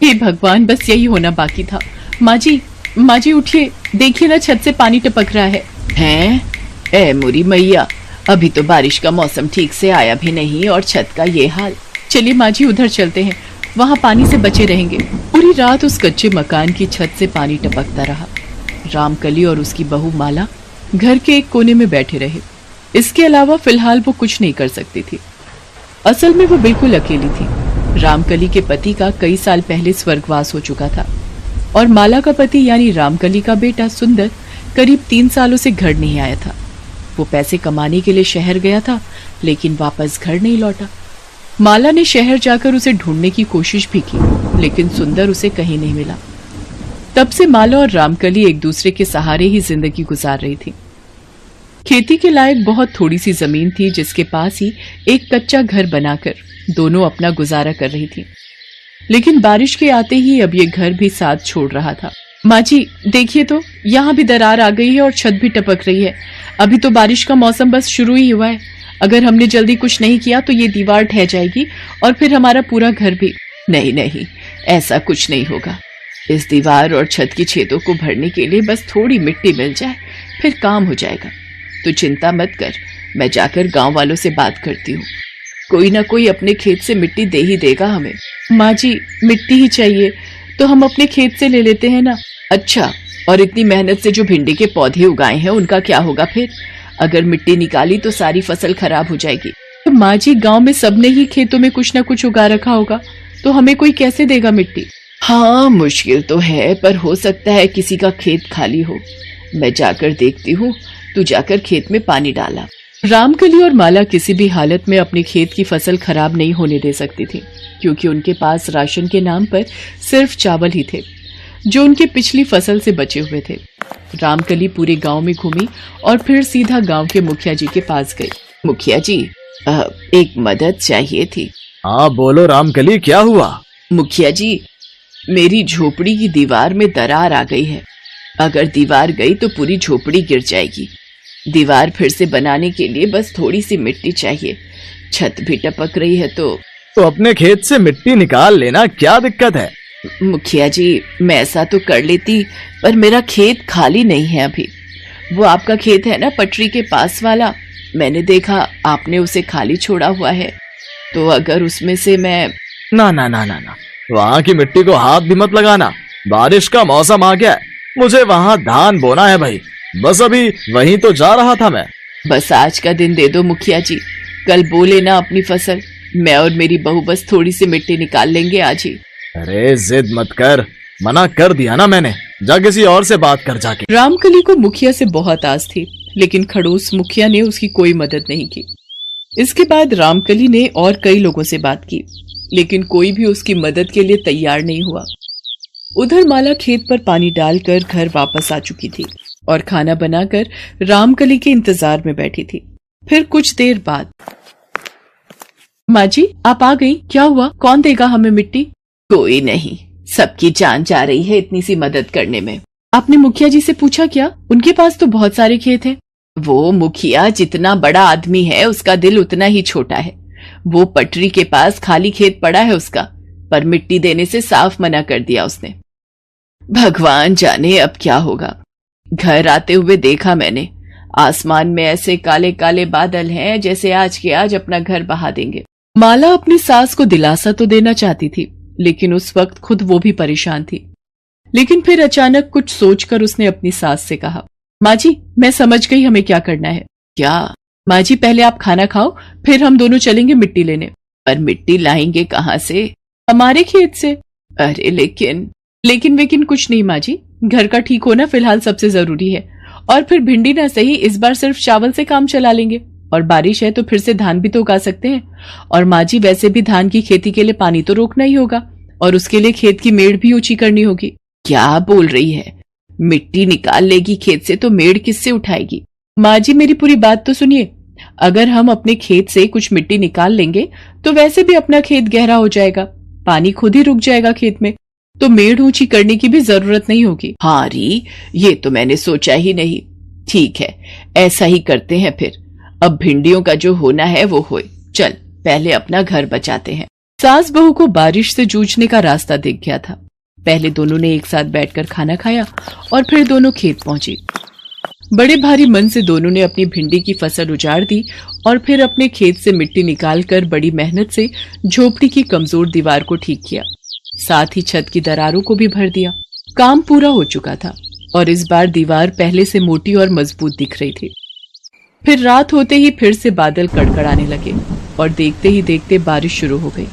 हे भगवान, बस यही होना बाकी था। माँ जी उठिए, देखिए ना छत से पानी टपक रहा है। हैं? ए मुरी मैया, अभी तो बारिश का मौसम ठीक से आया भी नहीं और छत का ये हाल। चलिए माँ जी उधर चलते हैं, वहाँ पानी से बचे रहेंगे। पूरी रात उस कच्चे मकान की छत से पानी टपकता रहा। रामकली और उसकी बहू माला घर के एक कोने में बैठे रहे। इसके अलावा फिलहाल वो कुछ नहीं कर सकती थी। असल में वो बिल्कुल अकेली थी। रामकली के पति का कई साल पहले स्वर्गवास हो चुका था और माला का पति यानी रामकली का बेटा सुंदर करीब 3 सालों से घर नहीं आया था। वो पैसे कमाने के लिए शहर गया था, लेकिन वापस घर नहीं लौटा। माला ने शहर जाकर उसे ढूंढने की कोशिश भी की, लेकिन सुंदर उसे कहीं नहीं मिला। तब से माला और रामकली एक दूसरे के सहारे ही जिंदगी गुजार रही थी। खेती के लायक बहुत थोड़ी सी जमीन थी, जिसके पास ही एक कच्चा घर बनाकर दोनों अपना गुजारा कर रही थी। लेकिन बारिश के आते ही अब ये घर भी साथ छोड़ रहा था। माँ जी देखिए तो, यहाँ भी दरार आ गई है और छत भी टपक रही है। अभी तो बारिश का मौसम बस शुरू ही हुआ है। अगर हमने जल्दी कुछ नहीं किया तो ये दीवार ढह जाएगी और फिर हमारा पूरा घर भी। नहीं नहीं, ऐसा कुछ नहीं होगा। इस दीवार और छत की छेदों को भरने के लिए बस थोड़ी मिट्टी मिल जाए, फिर काम हो जाएगा। तो चिंता मत कर, मैं जाकर गांव वालों से बात करती हूँ। कोई ना कोई अपने खेत से मिट्टी दे ही देगा हमें। माँ जी मिट्टी ही चाहिए तो हम अपने खेत से ले लेते हैं ना। अच्छा, और इतनी मेहनत से जो भिंडी के पौधे उगाए हैं उनका क्या होगा फिर? अगर मिट्टी निकाली तो सारी फसल खराब हो जाएगी। तो माँ जी गाँव में सबने ही खेतों में कुछ न कुछ उगा रखा होगा, तो हमें कोई कैसे देगा मिट्टी? हाँ मुश्किल तो है, पर हो सकता है किसी का खेत खाली हो। मैं जाकर देखती हूँ, तू जाकर खेत में पानी डाला। रामकली और माला किसी भी हालत में अपने खेत की फसल खराब नहीं होने दे सकती थी, क्योंकि उनके पास राशन के नाम पर सिर्फ चावल ही थे जो उनके पिछली फसल से बचे हुए थे। रामकली पूरे गांव में घूमी और फिर सीधा गांव के मुखिया जी के पास गई। मुखिया जी, एक मदद चाहिए थी। हाँ बोलो रामकली, क्या हुआ? मुखिया जी, मेरी झोपड़ी की दीवार में दरार आ गई है। अगर दीवार गई तो पूरी झोपड़ी गिर जाएगी। दीवार फिर से बनाने के लिए बस थोड़ी सी मिट्टी चाहिए। छत भी टपक रही है तो अपने खेत से मिट्टी निकाल लेना, क्या दिक्कत है? मुखिया जी, मैं ऐसा तो कर लेती, पर मेरा खेत खाली नहीं है अभी। वो आपका खेत है ना पटरी के पास वाला, मैंने देखा आपने उसे खाली छोड़ा हुआ है। तो अगर उसमें से मैं ना ना ना ना ना, वहाँ की मिट्टी को हाथ भी मत लगाना। बारिश का मौसम आ गया है, मुझे वहाँ धान बोना है भाई। बस अभी वहीं तो जा रहा था मैं। बस आज का दिन दे दो मुखिया जी, कल बो लेना अपनी फसल। मैं और मेरी बहू बस थोड़ी सी मिट्टी निकाल लेंगे आज ही। अरे जिद मत कर, मना कर दिया ना मैंने, जा किसी और से बात कर जाके। रामकली को मुखिया से बहुत आस थी, लेकिन खड़ूस मुखिया ने उसकी कोई मदद नहीं की। इसके बाद रामकली ने और कई लोगों से बात की, लेकिन कोई भी उसकी मदद के लिए तैयार नहीं हुआ। उधर माला खेत पर पानी डालकर घर वापस आ चुकी थी और खाना बनाकर रामकली के इंतजार में बैठी थी। फिर कुछ देर बाद, माँ जी आप आ गई, क्या हुआ? कौन देगा हमें मिट्टी? कोई नहीं, सबकी जान जा रही है इतनी सी मदद करने में। आपने मुखिया जी से पूछा क्या? उनके पास तो बहुत सारे खेत हैं। वो मुखिया जितना बड़ा आदमी है उसका दिल उतना ही छोटा है। वो पटरी के पास खाली खेत पड़ा है उसका, पर मिट्टी देने से साफ मना कर दिया उसने। भगवान जाने अब क्या होगा। घर आते हुए देखा मैंने, आसमान में ऐसे काले काले बादल हैं जैसे आज के आज अपना घर बहा देंगे। माला अपनी सास को दिलासा तो देना चाहती थी, लेकिन उस वक्त खुद वो भी परेशान थी। लेकिन फिर अचानक कुछ सोचकर उसने अपनी सास से कहा, माँ जी मैं समझ गई हमें क्या करना है। क्या? माँ जी पहले आप खाना खाओ, फिर हम दोनों चलेंगे मिट्टी लेने। पर मिट्टी लाएंगे कहाँ से? हमारे खेत से। अरे लेकिन वेकिन कुछ नहीं माँ जी, घर का ठीक होना फिलहाल सबसे जरूरी है। और फिर भिंडी ना सही, इस बार सिर्फ चावल से काम चला लेंगे, और बारिश है तो फिर से धान भी तो उगा सकते हैं। और माँ जी वैसे भी धान की खेती के लिए पानी तो रोकना ही होगा, और उसके लिए खेत की मेड़ भी ऊंची करनी होगी। क्या बोल रही है? मिट्टी निकाल लेगी खेत से तो मेड़ किससे उठाएगी? माँ जी मेरी पूरी बात तो सुनिए। अगर हम अपने खेत से कुछ मिट्टी निकाल लेंगे तो वैसे भी अपना खेत गहरा हो जाएगा, पानी खुद ही रुक जाएगा खेत में, तो मेड़ ऊंची करने की भी जरूरत नहीं होगी। हाँ री, ये तो मैंने सोचा ही नहीं। ठीक है, ऐसा ही करते हैं फिर। अब भिंडियों का जो होना है वो होए। चल पहले अपना घर बचाते हैं, सास बहू को बारिश से जूझने का रास्ता दिख गया था। पहले दोनों ने एक साथ बैठकर खाना खाया और फिर दोनों खेत पहुंचे। बड़े भारी मन से दोनों ने अपनी भिंडी की फसल उजाड़ दी और फिर अपने खेत से मिट्टी निकालकर बड़ी मेहनत से झोपड़ी की कमजोर दीवार को ठीक किया। साथ ही छत की दरारों को भी भर दिया। काम पूरा हो चुका था और इस बार दीवार पहले से मोटी और मजबूत दिख रही थी। फिर रात होते ही फिर से बादल कड़कड़ाने लगे और देखते ही देखते बारिश शुरू हो गई।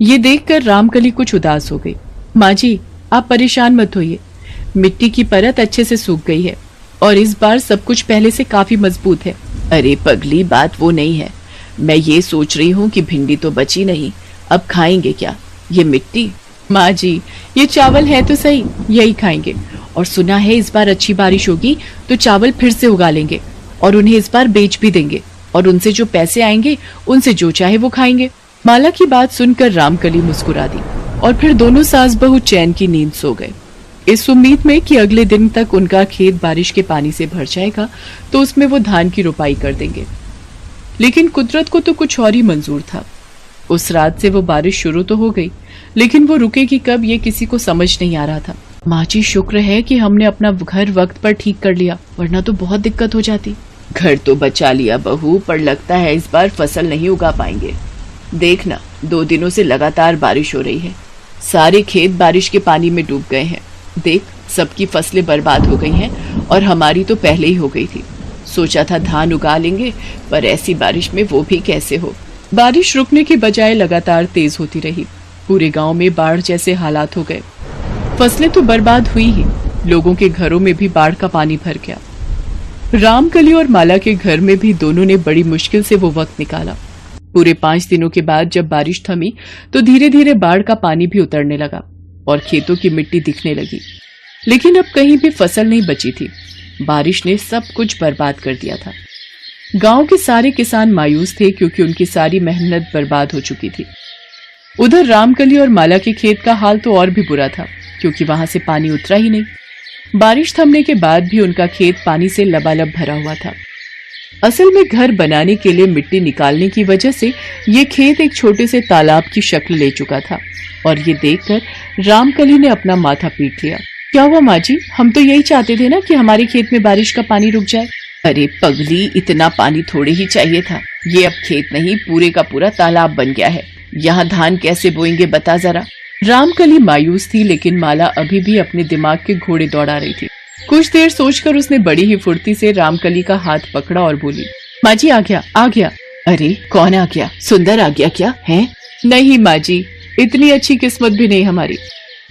ये देखकर रामकली कुछ उदास हो गई। माँ जी, आप परेशान मत होइए, मिट्टी की परत अच्छे से सूख गई है और इस बार सब कुछ पहले से काफी मजबूत है। अरे पगली, बात वो नहीं है। मैं ये सोच रही हूँ कि भिंडी तो बची नहीं, अब खाएंगे क्या? ये मिट्टी। माँ जी, ये चावल है तो सही, यही खाएंगे। और सुना है इस बार अच्छी बारिश होगी तो चावल फिर से उगा लेंगे और उन्हें इस बार बेच भी देंगे और उनसे जो पैसे आएंगे उनसे जो चाहे वो खाएंगे। माला की बात सुनकर रामकली मुस्कुरा दी और फिर दोनों सास बहू चैन की नींद सो गए, इस उम्मीद में कि अगले दिन तक उनका खेत बारिश के पानी से भर जाएगा तो उसमें वो धान की रोपाई कर देंगे। लेकिन कुदरत को तो कुछ और ही मंजूर था। उस रात से वो बारिश शुरू तो हो गई, लेकिन वो रुकेगी कब ये किसी को समझ नहीं आ रहा था। माँ जी, शुक्र है कि हमने अपना घर वक्त पर ठीक कर लिया, वरना तो बहुत दिक्कत हो जाती। घर तो बचा लिया बहू, पर लगता है इस बार फसल नहीं उगा पाएंगे। देखना, 2 दिनों से लगातार बारिश हो रही है, सारे खेत बारिश के पानी में डूब गए हैं। देख, सबकी फसलें बर्बाद हो गई हैं और हमारी तो पहले ही हो गई थी। सोचा था धान उगा लेंगे, पर ऐसी बारिश में वो भी कैसे हो। बारिश रुकने के बजाय लगातार तेज होती रही। पूरे गांव में बाढ़ जैसे हालात हो गए। फसलें तो बर्बाद हुई ही, लोगों के घरों में भी बाढ़ का पानी भर गया। रामकली और माला के घर में भी दोनों ने बड़ी मुश्किल से वो वक्त निकाला। पूरे 5 दिनों के बाद जब बारिश थमी तो धीरे धीरे बाढ़ का पानी भी उतरने लगा और खेतों की मिट्टी दिखने लगी, लेकिन अब कहीं भी फसल नहीं बची थी। बारिश ने सब कुछ बर्बाद कर दिया था। गांव के सारे किसान मायूस थे क्योंकि उनकी सारी मेहनत बर्बाद हो चुकी थी। उधर रामकली और माला के खेत का हाल तो और भी बुरा था क्योंकि वहां से पानी उतरा ही नहीं। बारिश थमने के बाद भी उनका खेत पानी से लबालब भरा हुआ था। असल में घर बनाने के लिए मिट्टी निकालने की वजह से ये खेत एक छोटे से तालाब की शक्ल ले चुका था और ये देखकर रामकली ने अपना माथा पीट लिया। क्या हुआ माँ जी, हम तो यही चाहते थे ना कि हमारे खेत में बारिश का पानी रुक जाए। अरे पगली, इतना पानी थोड़े ही चाहिए था। ये अब खेत नहीं, पूरे का पूरा तालाब बन गया है। यहाँ धान कैसे बोएंगे बता जरा। रामकली मायूस थी, लेकिन माला अभी भी अपने दिमाग के घोड़े दौड़ा रही थी। कुछ देर सोचकर उसने बड़ी ही फुर्ती से रामकली का हाथ पकड़ा और बोली, माँ जी आ गया, आ गया। अरे कौन आ गया? सुंदर आ गया क्या है? नहीं माँ जी, इतनी अच्छी किस्मत भी नहीं हमारी।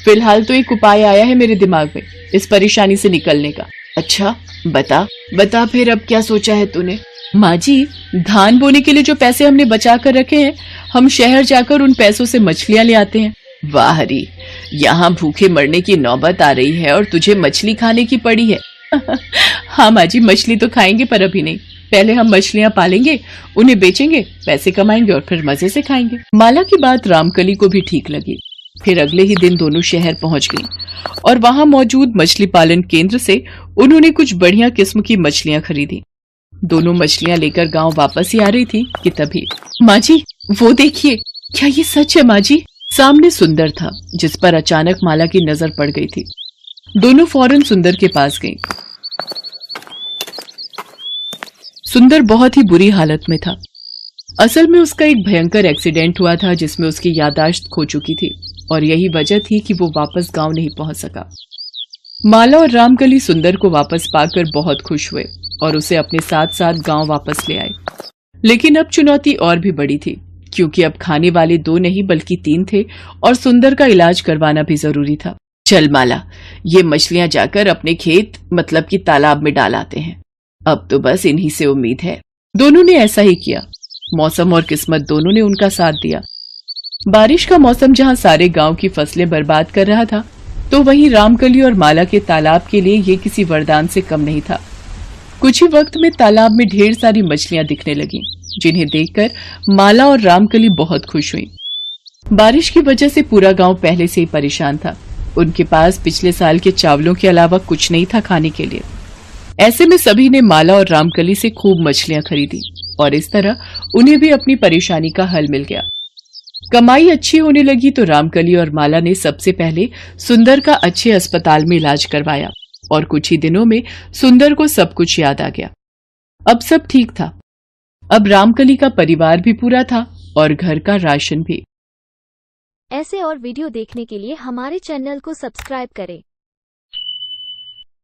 फिलहाल तो एक उपाय आया है मेरे दिमाग में इस परेशानी से निकलने का। अच्छा, बता बता फिर, अब क्या सोचा है तूने? माँ जी, धान बोने के लिए जो पैसे हमने बचा कर रखे हैं, हम शहर जाकर उन पैसों से मछलियाँ ले आते हैं। वाह हरी, यहाँ भूखे मरने की नौबत आ रही है और तुझे मछली खाने की पड़ी है। हाँ माँ जी, मछली तो खाएंगे पर अभी नहीं। पहले हम मछलियाँ पालेंगे, उन्हें बेचेंगे, पैसे कमाएंगे और फिर मजे से खाएंगे। माला की बात रामकली को भी ठीक लगी। फिर अगले ही दिन दोनों शहर पहुंच गईं और वहां मौजूद मछली पालन केंद्र से उन्होंने कुछ बढ़िया किस्म की मछलियां खरीदी। दोनों मछलियां लेकर गांव वापस ही आ रही थी कि तभी, माँ जी वो देखिए, क्या ये सच है माँ जी? सामने सुंदर था जिस पर अचानक माला की नजर पड़ गई थी। दोनों फौरन सुंदर के पास गईं। सुंदर बहुत ही बुरी हालत में था। असल में उसका एक भयंकर एक्सीडेंट हुआ था जिसमें उसकी याददाश्त खो चुकी थी और यही वजह थी कि वो वापस गांव नहीं पहुंच सका। माला और रामकली सुंदर को वापस पाकर बहुत खुश हुए और उसे अपने साथ साथ गांव वापस ले आए। लेकिन अब चुनौती और भी बड़ी थी क्योंकि अब खाने वाले 2 नहीं बल्कि 3 थे और सुंदर का इलाज करवाना भी जरूरी था। चल माला, ये मछलियां जाकर अपने खेत मतलब कि तालाब में डाल आते हैं। अब तो बस इन्हीं से उम्मीद है। दोनों ने ऐसा ही किया। मौसम और किस्मत दोनों ने उनका साथ दिया। बारिश का मौसम जहां सारे गांव की फसलें बर्बाद कर रहा था, तो वहीं रामकली और माला के तालाब के लिए ये किसी वरदान से कम नहीं था। कुछ ही वक्त में तालाब में ढेर सारी मछलियां दिखने लगीं, जिन्हें देखकर माला और रामकली बहुत खुश हुई। बारिश की वजह से पूरा गांव पहले से ही परेशान था। उनके पास पिछले साल के चावलों के अलावा कुछ नहीं था खाने के लिए। ऐसे में सभी ने माला और रामकली से खूब मछलियां खरीदी और इस तरह उन्हें भी अपनी परेशानी का हल मिल गया। कमाई अच्छी होने लगी तो रामकली और माला ने सबसे पहले सुंदर का अच्छे अस्पताल में इलाज करवाया और कुछ ही दिनों में सुंदर को सब कुछ याद आ गया। अब सब ठीक था। अब रामकली का परिवार भी पूरा था और घर का राशन भी। ऐसे और वीडियो देखने के लिए हमारे चैनल को सब्सक्राइब करें।